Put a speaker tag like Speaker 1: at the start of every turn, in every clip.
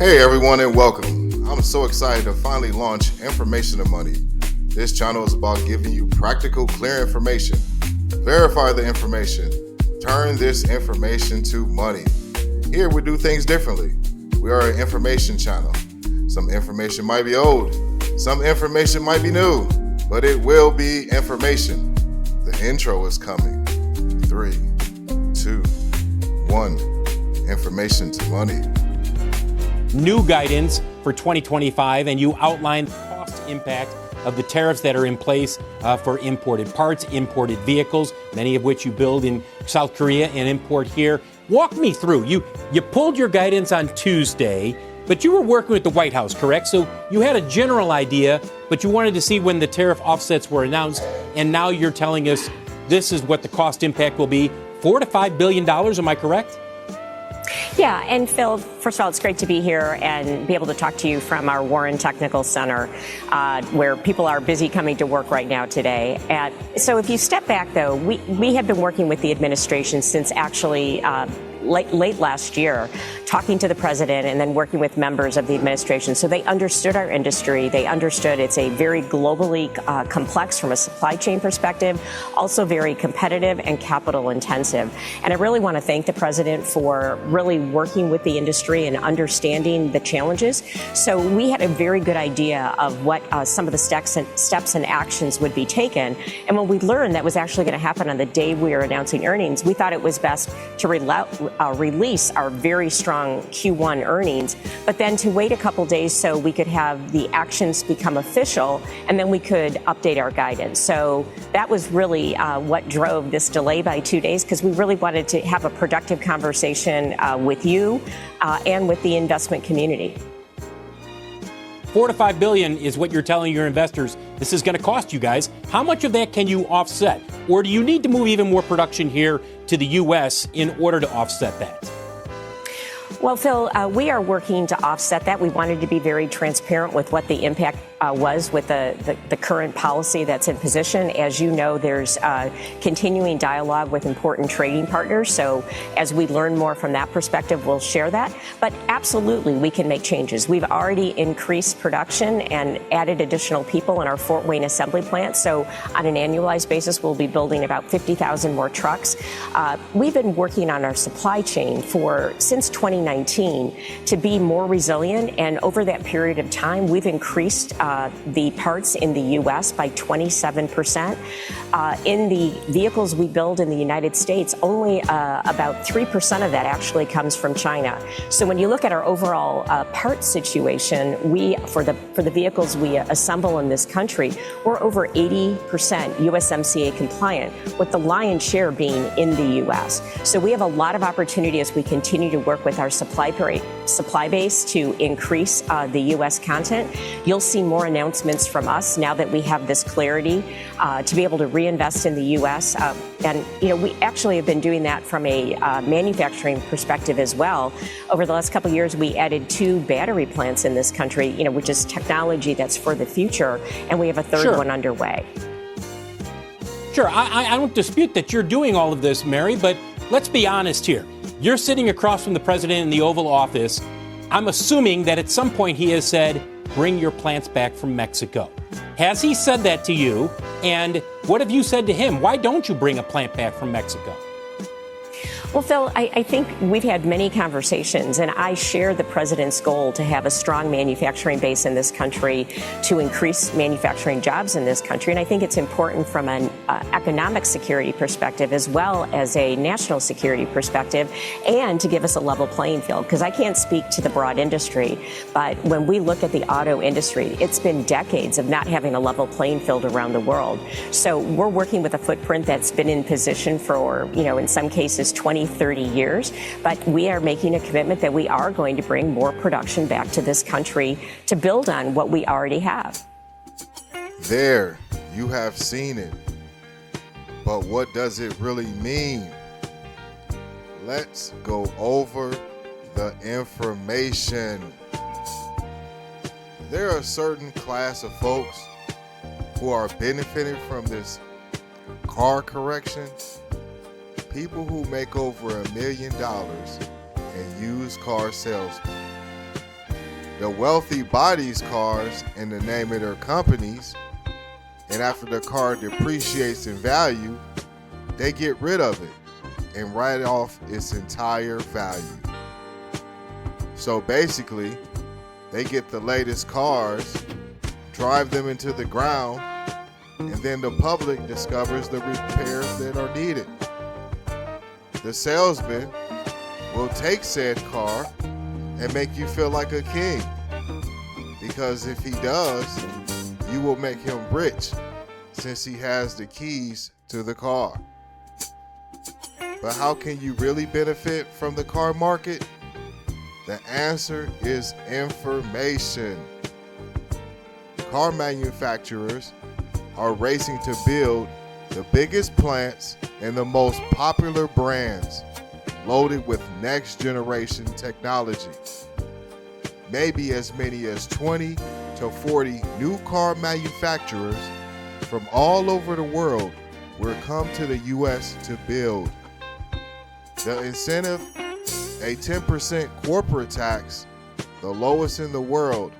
Speaker 1: Hey everyone and welcome. I'm so excited to finally launch Information to Money. This channel is about giving you practical, clear information. Verify the information. Turn this information to money. Here we do things differently. We are an information channel. Some information might be old. Some information might be new. But it will be information. The intro is coming. 3, 2, 1. Information to money.
Speaker 2: New guidance for 2025, and you outlined the cost impact of the tariffs that are in place for imported parts, imported vehicles, many of which you build in South Korea and import here. Walk me through. You pulled your guidance on Tuesday, but you were working with the White House, correct? So you had a general idea, but you wanted to see when the tariff offsets were announced, and now you're telling us this is what the cost impact will be, $4 to $5 billion, am I correct?
Speaker 3: Yeah, and Phil, first of all, it's great to be here and be able to talk to you from our Warren Technical Center, where people are busy coming to work right now today. So if you step back, though, we have been working with the administration since actually late last year, talking to the president and then working with members of the administration. So they understood our industry. They understood it's a very globally complex from a supply chain perspective, also very competitive and capital intensive. And I really want to thank the president for really working with the industry and understanding the challenges. So we had a very good idea of what some of the steps and actions would be taken. And when we learned that was actually going to happen on the day we were announcing earnings, we thought it was best to release our very strong Q1 earnings, but then to wait a couple days so we could have the actions become official, and then we could update our guidance. So that was really what drove this delay by 2 days, because we really wanted to have a productive conversation with you and with the investment community.
Speaker 2: $4 to $5 billion is what you're telling your investors this is going to cost you guys. How much of that can you offset? Or do you need to move even more production here to the U.S. in order to offset that?
Speaker 3: Well, Phil, we are working to offset that. We wanted to be very transparent with what the impact was with the current policy that's in position. As you know, there's continuing dialogue with important trading partners. So as we learn more from that perspective, we'll share that. But absolutely, we can make changes. We've already increased production and added additional people in our Fort Wayne assembly plant. So on an annualized basis, we'll be building about 50,000 more trucks. We've been working on our supply chain since 2019 to be more resilient. And over that period of time, we've increased the parts in the U.S. by 27%. In the vehicles we build in the United States, only about 3% of that actually comes from China. So when you look at our overall part situation, for the vehicles we assemble in this country, we're over 80% USMCA compliant, with the lion's share being in the U.S. So we have a lot of opportunity as we continue to work with our supply base to increase the U.S. content. You'll see more announcements from us now that we have this clarity to be able to reinvest in the U.S. And, we actually have been doing that from a manufacturing perspective as well. Over the last couple of years, we added 2 battery plants in this country, which is technology that's for the future. And we have a third one underway.
Speaker 2: Sure. I don't dispute that you're doing all of this, Mary, but let's be honest here. You're sitting across from the president in the Oval Office. I'm assuming that at some point he has said, bring your plants back from Mexico. Has he said that to you? And what have you said to him? Why don't you bring a plant back from Mexico?
Speaker 3: Well, Phil, I think we've had many conversations, and I share the president's goal to have a strong manufacturing base in this country, to increase manufacturing jobs in this country. And I think it's important from an economic security perspective as well as a national security perspective, and to give us a level playing field. Because I can't speak to the broad industry, but when we look at the auto industry, it's been decades of not having a level playing field around the world. So we're working with a footprint that's been in position for, in some cases, 20, 30 years, but we are making a commitment that we are going to bring more production back to this country to build on what we already have.
Speaker 1: There, you have seen it. But what does it really mean? Let's go over the information. There are a certain class of folks who are benefiting from this car correction. People who make over $1 million and used car salesmen. The wealthy buy these cars in the name of their companies, and after the car depreciates in value, they get rid of it and write off its entire value. So basically, they get the latest cars, drive them into the ground, and then the public discovers the repairs that are needed. The salesman will take said car and make you feel like a king, because if he does, you will make him rich since he has the keys to the car. But how can you really benefit from the car market? The answer is information. Car manufacturers are racing to build the biggest plants and the most popular brands, loaded with next generation technology. Maybe as many as 20 to 40 new car manufacturers from all over the world will come to the US to build. The incentive, a 10% corporate tax, the lowest in the world,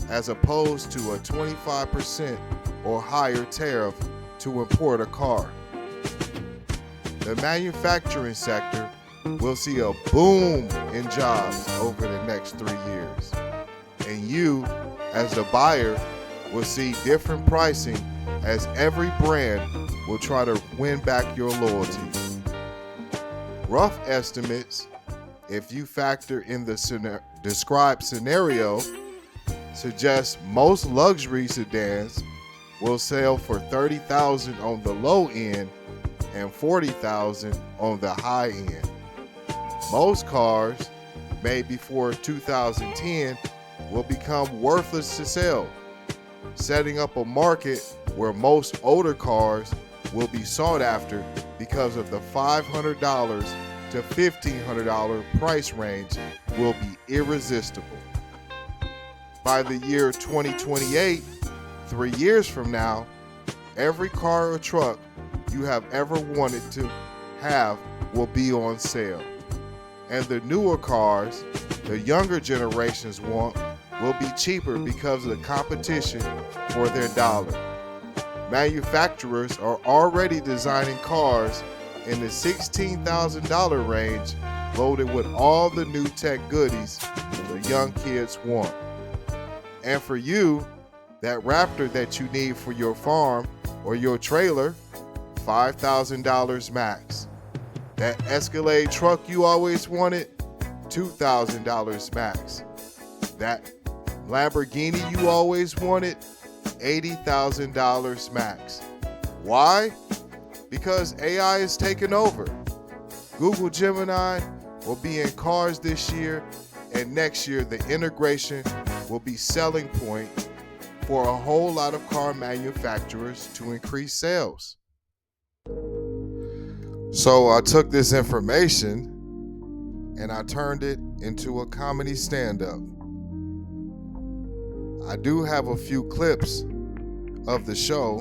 Speaker 1: as opposed to a 25% or higher tariff to import a car. The manufacturing sector will see a boom in jobs over the next 3 years. And you, as the buyer, will see different pricing as every brand will try to win back your loyalty. Rough estimates, if you factor in the described scenario, suggest most luxury sedans will sell for $30,000 on the low end and $40,000 on the high end. Most cars made before 2010 will become worthless to sell, setting up a market where most older cars will be sought after because of the $500 to $1,500 price range will be irresistible. By the year 2028, 3 years from now, every car or truck you have ever wanted to have will be on sale. And the newer cars the younger generations want will be cheaper because of the competition for their dollar. Manufacturers are already designing cars in the $16,000 range, loaded with all the new tech goodies the young kids want. And for you, that Raptor that you need for your farm or your trailer, $5,000 max. That Escalade truck you always wanted, $2,000 max. That Lamborghini you always wanted, $80,000 max. Why? Because AI is taking over. Google Gemini will be in cars this year, and next year the integration will be selling point for a whole lot of car manufacturers to increase sales. So I took this information and I turned it into a comedy stand-up. I do have a few clips of the show,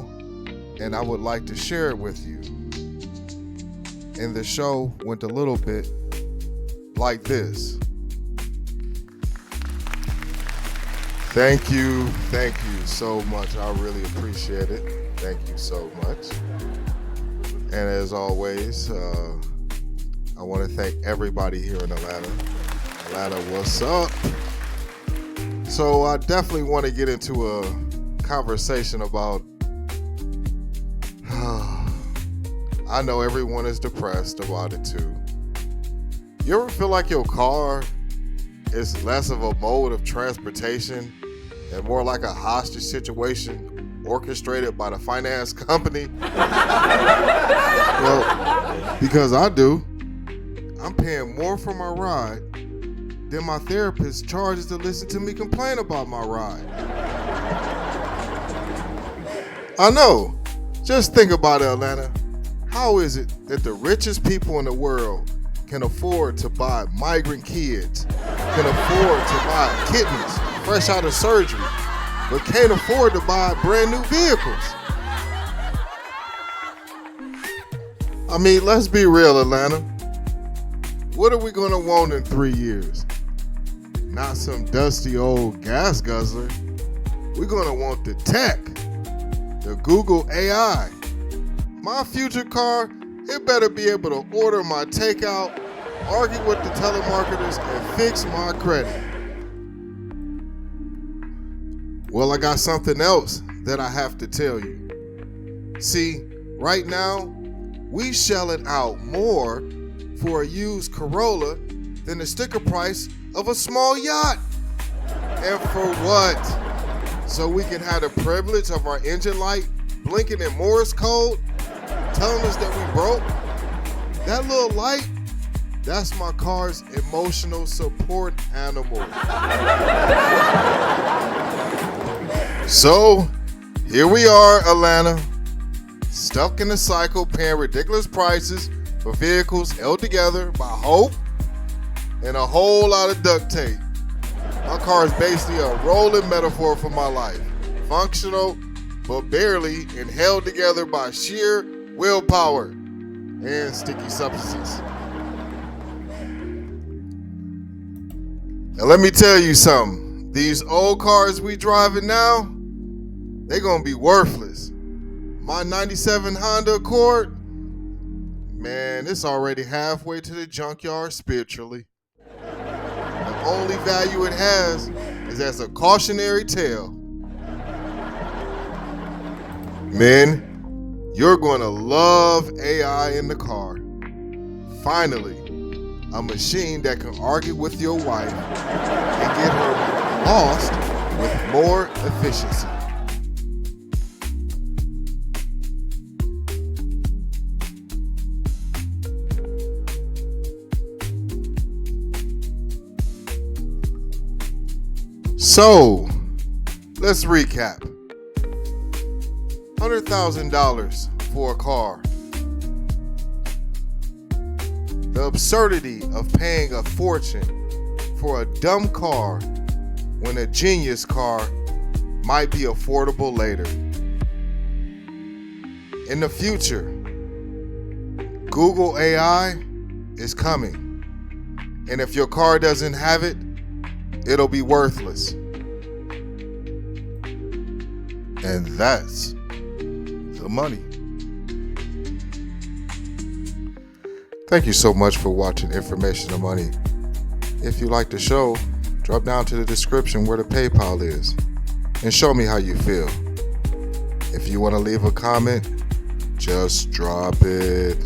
Speaker 1: and I would like to share it with you. And the show went a little bit like this. Thank you so much. I really appreciate it. Thank you so much. And as always, I want to thank everybody here in Atlanta. Atlanta, what's up? So I definitely want to get into a conversation about, I know everyone is depressed about it too. You ever feel like your car is less of a mode of transportation and more like a hostage situation orchestrated by the finance company? Well, because I do. I'm paying more for my ride than my therapist charges to listen to me complain about my ride. I know. Just think about it, Atlanta. How is it that the richest people in the world can afford to buy migrant kids, can afford to buy kittens fresh out of surgery, but can't afford to buy brand new vehicles? I mean, let's be real, Atlanta. What are we gonna want in 3 years? not some dusty old gas guzzler. We're gonna want the tech, the Google AI. My future car, it better be able to order my takeout, argue with the telemarketers, and fix my credit. Well, I got something else that I have to tell you. See, right now, we shelling out more for a used Corolla than the sticker price of a small yacht. And for what? So we can have the privilege of our engine light blinking in Morse code, telling us that we broke? That little light, that's my car's emotional support animal. So, here we are, Atlanta, stuck in a cycle paying ridiculous prices for vehicles held together by hope and a whole lot of duct tape. My car is basically a rolling metaphor for my life. Functional, but barely, and held together by sheer willpower and sticky substances. Now let me tell you something. These old cars we driving now, they're gonna be worthless. My 97 Honda Accord, man, it's already halfway to the junkyard spiritually. The only value it has is as a cautionary tale. Men, you're gonna love AI in the car. Finally, a machine that can argue with your wife and get her lost with more efficiency. So, let's recap. $100,000 for a car. The absurdity of paying a fortune for a dumb car when a genius car might be affordable later. In the future, Google AI is coming. And if your car doesn't have it, it'll be worthless. And that's the money. Thank you so much for watching Information of Money. If you like the show, drop down to the description where the PayPal is and show me how you feel. If you want to leave a comment, just drop it.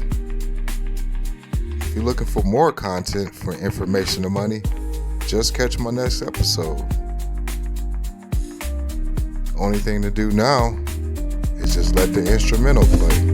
Speaker 1: If you're looking for more content for Information of Money, just catch my next episode. Only thing to do now is just let the instrumental play.